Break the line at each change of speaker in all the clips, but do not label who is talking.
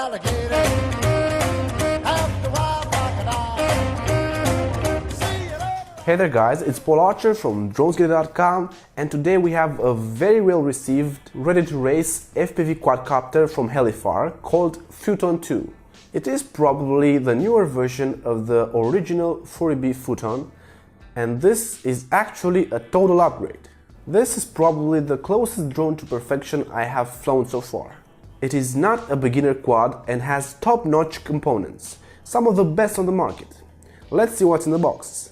alligator, half the wild crocodile. See you later.
Hey there guys, it's Paul Archer from dronesgetter.com, and today we have a very well received, ready to race FPV quadcopter from Helifar called Fuuton 2. It is probably the newer version of the original 40B Fuuton, and this is actually a total upgrade. This is probably the closest drone to perfection I have flown so far. It is not a beginner quad and has top-notch components, some of the best on the market. Let's see what's in the box.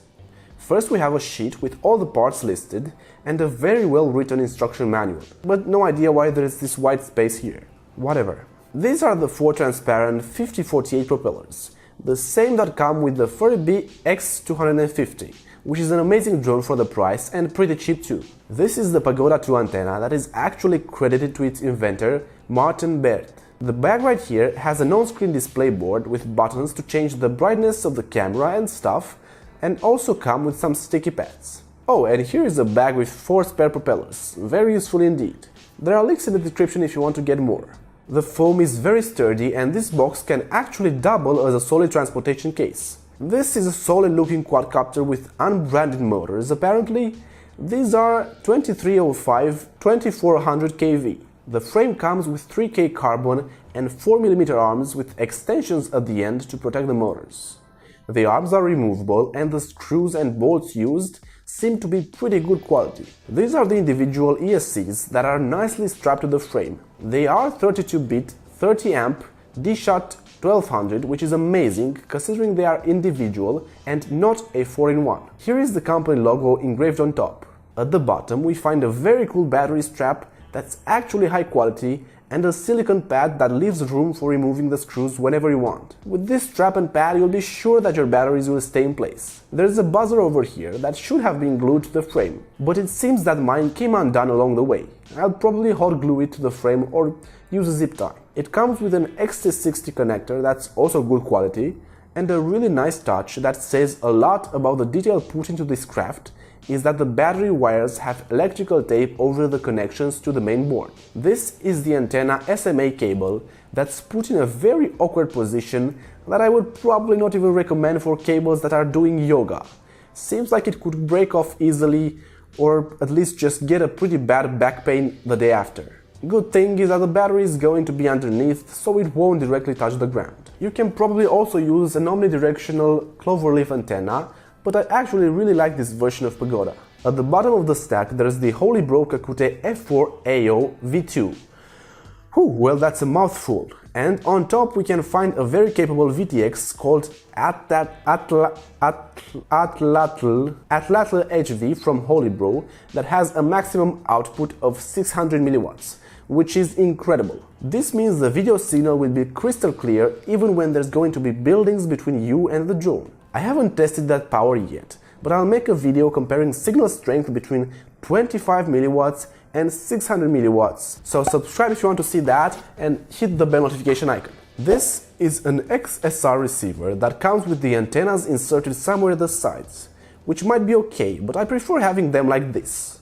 First we have a sheet with all the parts listed and a very well written instruction manual, but no idea why there is this white space here. Whatever. These are the 4 transparent 5048 propellers, the same that come with the 40B X250, which is an amazing drone for the price and pretty cheap too. This is the Pagoda 2 antenna that is actually credited to its inventor, Martin Berth. The bag right here has an on-screen display board with buttons to change the brightness of the camera and stuff, and also come with some sticky pads. Oh, and here is a bag with 4 spare propellers, very useful indeed. There are links in the description if you want to get more. The foam is very sturdy and this box can actually double as a solid transportation case. This is a solid looking quadcopter with unbranded motors apparently. These are 2305 2400 kV. The frame comes with 3K carbon and 4mm arms with extensions at the end to protect the motors. The arms are removable and the screws and bolts used seem to be pretty good quality. These are the individual ESCs that are nicely strapped to the frame. They are 32-bit, 30-amp, D-Shot 1200, which is amazing considering they are individual and not a 4-in-1. Here is the company logo engraved on top. At the bottom we find a very cool battery strap that's actually high quality and a silicone pad that leaves room for removing the screws whenever you want. With this strap and pad you'll be sure that your batteries will stay in place. There's a buzzer over here that should have been glued to the frame, but it seems that mine came undone along the way. I'll probably hot glue it to the frame or use a zip tie. It comes with an XT60 connector that's also good quality, and a really nice touch that says a lot about the detail put into this craft is that the battery wires have electrical tape over the connections to the main board. This is the antenna SMA cable that's put in a very awkward position that I would probably not even recommend for cables that are doing yoga. Seems like it could break off easily or at least just get a pretty bad back pain the day after. Good thing is that the battery is going to be underneath, so it won't directly touch the ground. You can probably also use an omnidirectional cloverleaf antenna, but I actually really like this version of Pagoda. At the bottom of the stack there's the Holybro Kakute F4 AO V2. Whew, well that's a mouthful. And on top we can find a very capable VTX called Atlatl HV from Holybro that has a maximum output of 600 mW, which is incredible. This means the video signal will be crystal clear even when there's going to be buildings between you and the drone. I haven't tested that power yet, but I'll make a video comparing signal strength between 25 mW and 600 mW. So subscribe if you want to see that and hit the bell notification icon. This is an XSR receiver that comes with the antennas inserted somewhere at the sides, which might be okay, but I prefer having them like this.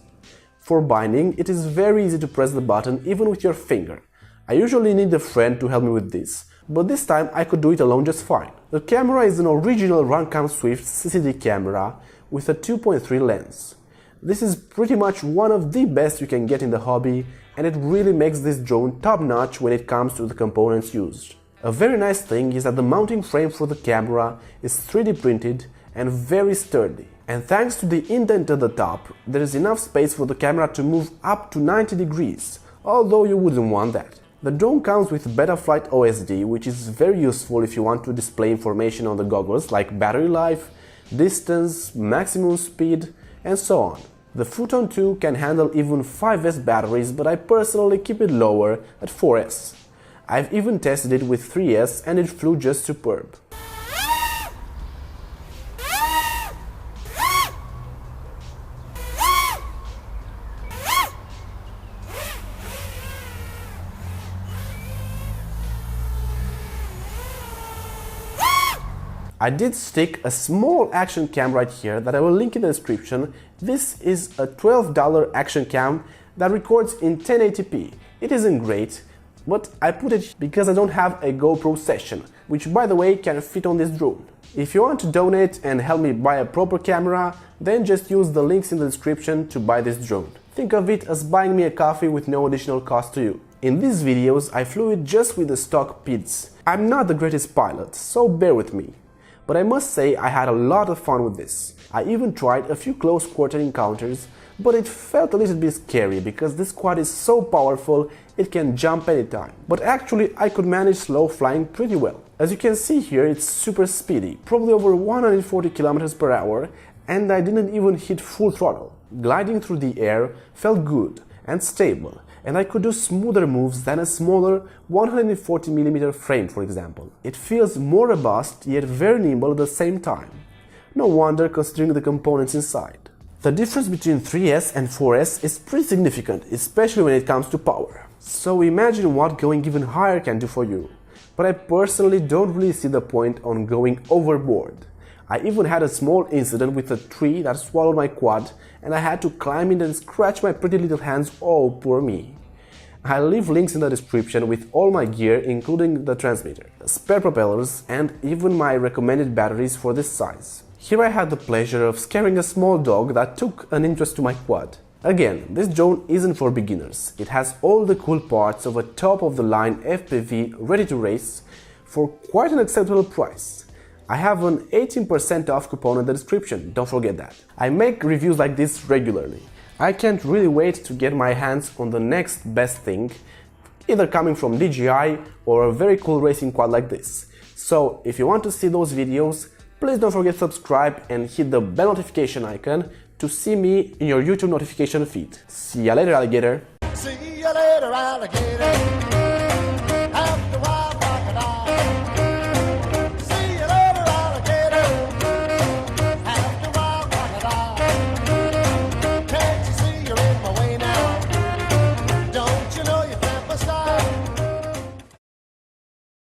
For binding, it is very easy to press the button even with your finger. I usually need a friend to help me with this, but this time I could do it alone just fine. The camera is an original Runcam Swift CCD camera with a 2.3 lens. This is pretty much one of the best you can get in the hobby, and it really makes this drone top-notch when it comes to the components used. A very nice thing is that the mounting frame for the camera is 3D printed and very sturdy. And thanks to the indent at the top, there is enough space for the camera to move up to 90 degrees, although you wouldn't want that. The drone comes with Betaflight OSD, which is very useful if you want to display information on the goggles like battery life, distance, maximum speed, and so on. The Fuuton 2 can handle even 5S batteries, but I personally keep it lower at 4S. I've even tested it with 3S and it flew just superb. I did stick a small action cam right here that I will link in the description. This is a $12 action cam that records in 1080p. It isn't great, but I put it because I don't have a GoPro session, which by the way can fit on this drone. If you want to donate and help me buy a proper camera, then just use the links in the description to buy this drone. Think of it as buying me a coffee with no additional cost to you. In these videos I flew it just with the stock PIDs. I'm not the greatest pilot, so bear with me. But I must say I had a lot of fun with this. I even tried a few close quarter encounters, but it felt a little bit scary because this quad is so powerful it can jump anytime. But actually I could manage slow flying pretty well. As you can see here, it's super speedy, probably over 140 km per hour, and I didn't even hit full throttle. Gliding through the air felt good and stable, and I could do smoother moves than a smaller 140mm frame, for example. It feels more robust yet very nimble at the same time. No wonder considering the components inside. The difference between 3S and 4S is pretty significant, especially when it comes to power. So imagine what going even higher can do for you. But I personally don't really see the point on going overboard. I even had a small incident with a tree that swallowed my quad, and I had to climb it and scratch my pretty little hands. Oh, poor me. I'll leave links in the description with all my gear, including the transmitter, spare propellers, and even my recommended batteries for this size. Here I had the pleasure of scaring a small dog that took an interest to my quad. Again, this drone isn't for beginners. It has all the cool parts of a top-of-the-line FPV ready to race for quite an acceptable price. I have an 18% off coupon in the description, don't forget that. I make reviews like this regularly. I can't really wait to get my hands on the next best thing, either coming from DJI or a very cool racing quad like this. So if you want to see those videos, please don't forget to subscribe and hit the bell notification icon to see me in your YouTube notification feed. See ya later, alligator!
See you later, alligator.